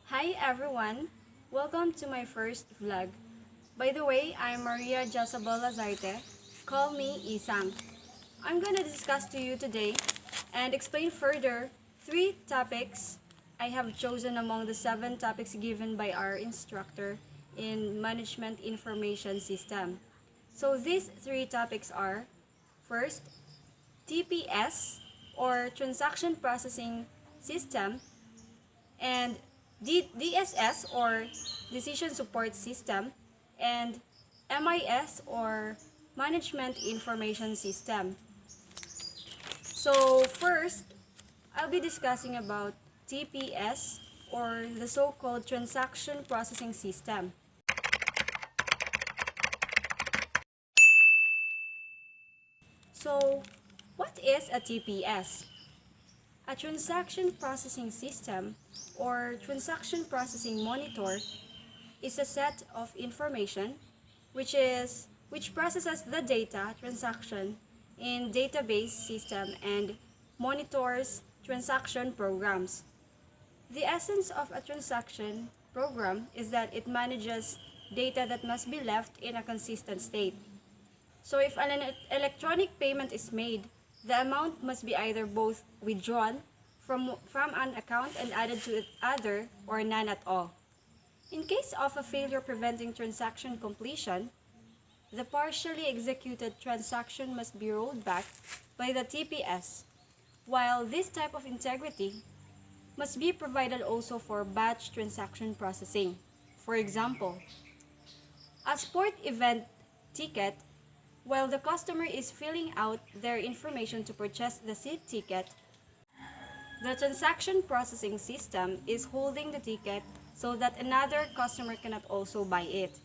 Hi everyone! Welcome to my first vlog. By the way, I'm Maria Jessabel Lazarte. Call me Isang. I'm gonna discuss to you today and explain further 3 topics I have chosen among the 7 topics given by our instructor in Management Information System. So these 3 topics are: first, TPS or Transaction Processing System, and DSS or Decision Support System, and MIS or Management Information System. So first, I'll be discussing about TPS or the so-called Transaction Processing System. So what is a TPS? A Transaction Processing System or Transaction Processing Monitor is a set of information which processes the data transaction in database system and monitors transaction programs. The essence of a transaction program is that it manages data that must be left in a consistent state. So if an electronic payment is made, the amount must be either both withdrawn from an account and added to other, or none at all. In case of a failure preventing transaction completion, the partially executed transaction must be rolled back by the TPS, while this type of integrity must be provided also for batch transaction processing. For example, a sport event ticket, while the customer is filling out their information to purchase the seat ticket, the transaction processing system is holding the ticket so that another customer cannot also buy it.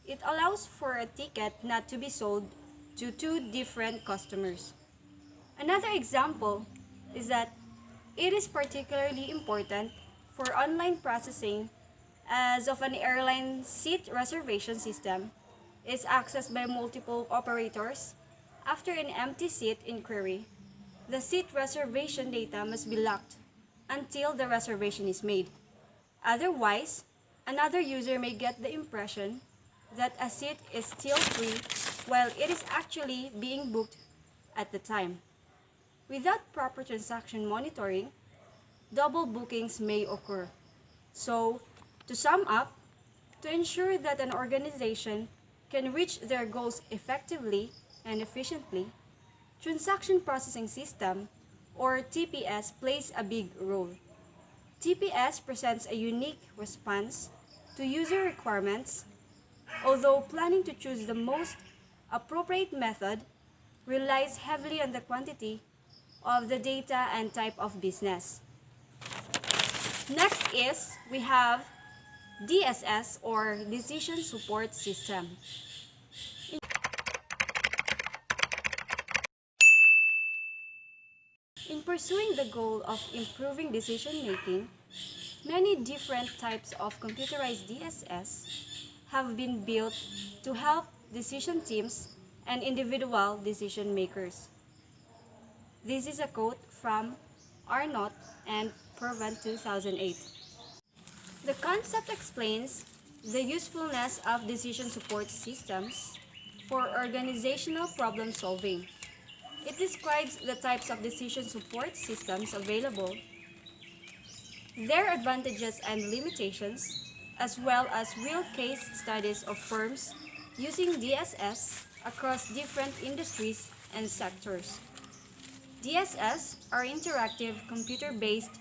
It allows for a ticket not to be sold to 2 different customers. Another example is that it is particularly important for online processing as of an airline seat reservation system is accessed by multiple operators. After an empty seat inquiry, the seat reservation data must be locked until the reservation is made. Otherwise, another user may get the impression that a seat is still free while it is actually being booked at the time. Without proper transaction monitoring, double bookings may occur. So, to sum up, to ensure that an organization can reach their goals effectively and efficiently, Transaction Processing System or TPS plays a big role. TPS presents a unique response to user requirements, although planning to choose the most appropriate method relies heavily on the quantity of the data and type of business. Next is we have DSS or Decision Support System. In pursuing the goal of improving decision making, many different types of computerized DSS have been built to help decision teams and individual decision makers. This is a quote from Arnott and Pervent 2008. The concept explains the usefulness of decision support systems for organizational problem solving. It describes the types of decision support systems available, their advantages and limitations, as well as real case studies of firms using DSS across different industries and sectors. DSS are interactive computer-based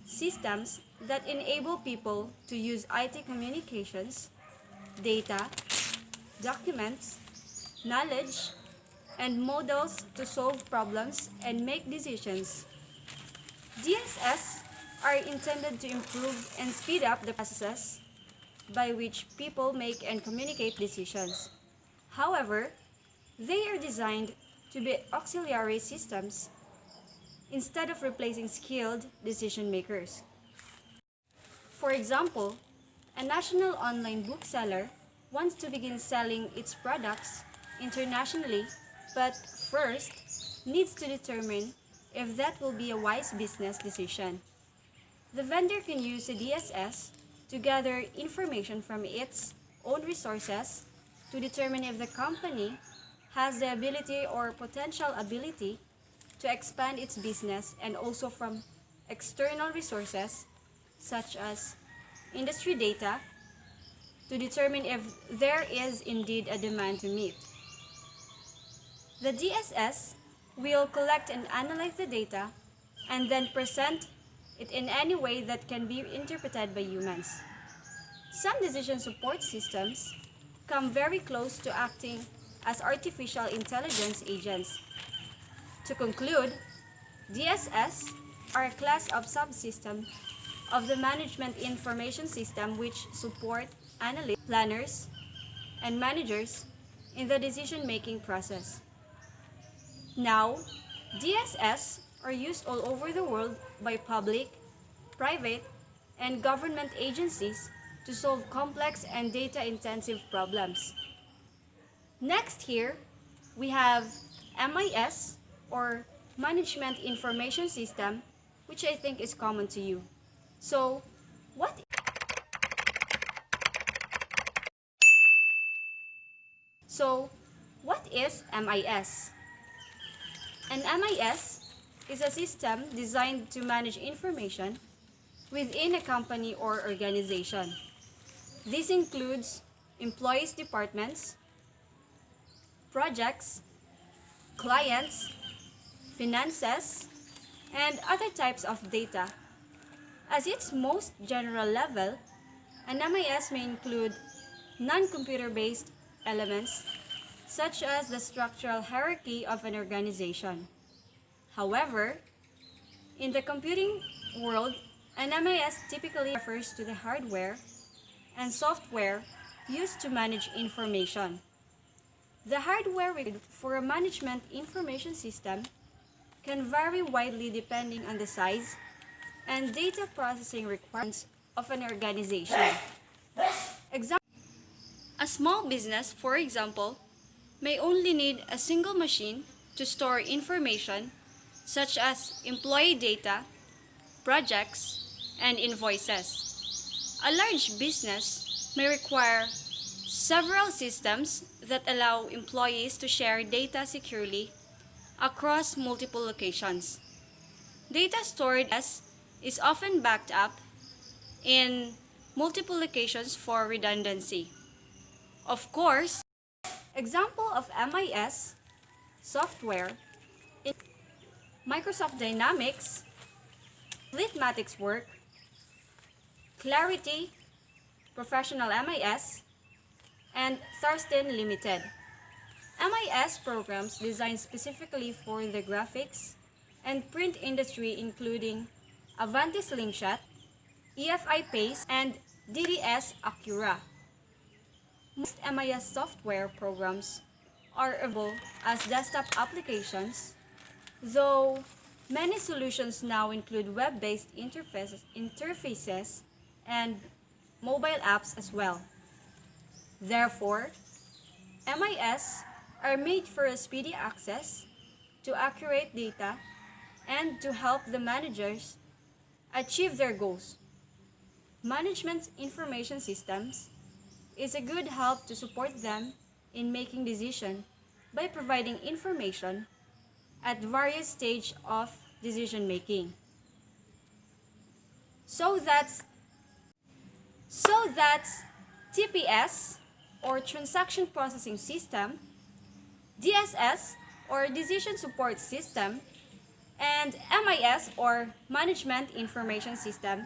systems that enable people to use IT communications, data, documents, knowledge, and models to solve problems and make decisions. DSS are intended to improve and speed up the processes by which people make and communicate decisions. However, they are designed to be auxiliary systems instead of replacing skilled decision makers. For example, a national online bookseller wants to begin selling its products internationally, but first needs to determine if that will be a wise business decision. The vendor can use the DSS to gather information from its own resources to determine if the company has the ability or potential ability to expand its business, and also from external resources such as industry data to determine if there is indeed a demand to meet. The DSS will collect and analyze the data and then present it in any way that can be interpreted by humans. Some decision support systems come very close to acting as artificial intelligence agents. To conclude, DSS are a class of subsystems of the management information system which support analysts, planners, and managers in the decision-making process. Now, DSS are used all over the world by public, private, and government agencies to solve complex and data-intensive problems. Next here, we have MIS, or Management Information System, which I think is common to you. So, what is MIS? An MIS is a system designed to manage information within a company or organization. This includes employees' departments, projects, clients, finances, and other types of data. As its most general level, an MIS may include non-computer-based elements such as the structural hierarchy of an organization. However, in the computing world, an MIS typically refers to the hardware and software used to manage information. The hardware for a management information system can vary widely depending on the size and data processing requirements of an organization. A small business, for example, may only need a single machine to store information such as employee data, projects, and invoices. A large business may require several systems that allow employees to share data securely across multiple locations. Data stored is often backed up in multiple locations for redundancy. Of course, example of MIS software in Microsoft Dynamics, Fleetmatics Work, Clarity, Professional MIS, and Thurston Limited. MIS programs designed specifically for the graphics and print industry, including Avanti Slingshot, EFI Pace, and DDS Acura. Most MIS software programs are available as desktop applications, though many solutions now include web-based interfaces and mobile apps as well. Therefore, MIS are made for a speedy access to accurate data and to help the managers achieve their goals. Management information systems is a good help to support them in making decisions by providing information at various stages of decision making. So that's TPS, or Transaction Processing System, DSS, or Decision Support System, and MIS, or Management Information System.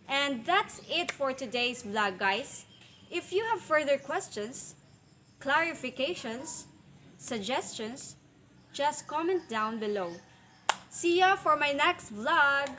And that's it for today's vlog, guys. If you have further questions, clarifications, suggestions, just comment down below. See ya for my next vlog!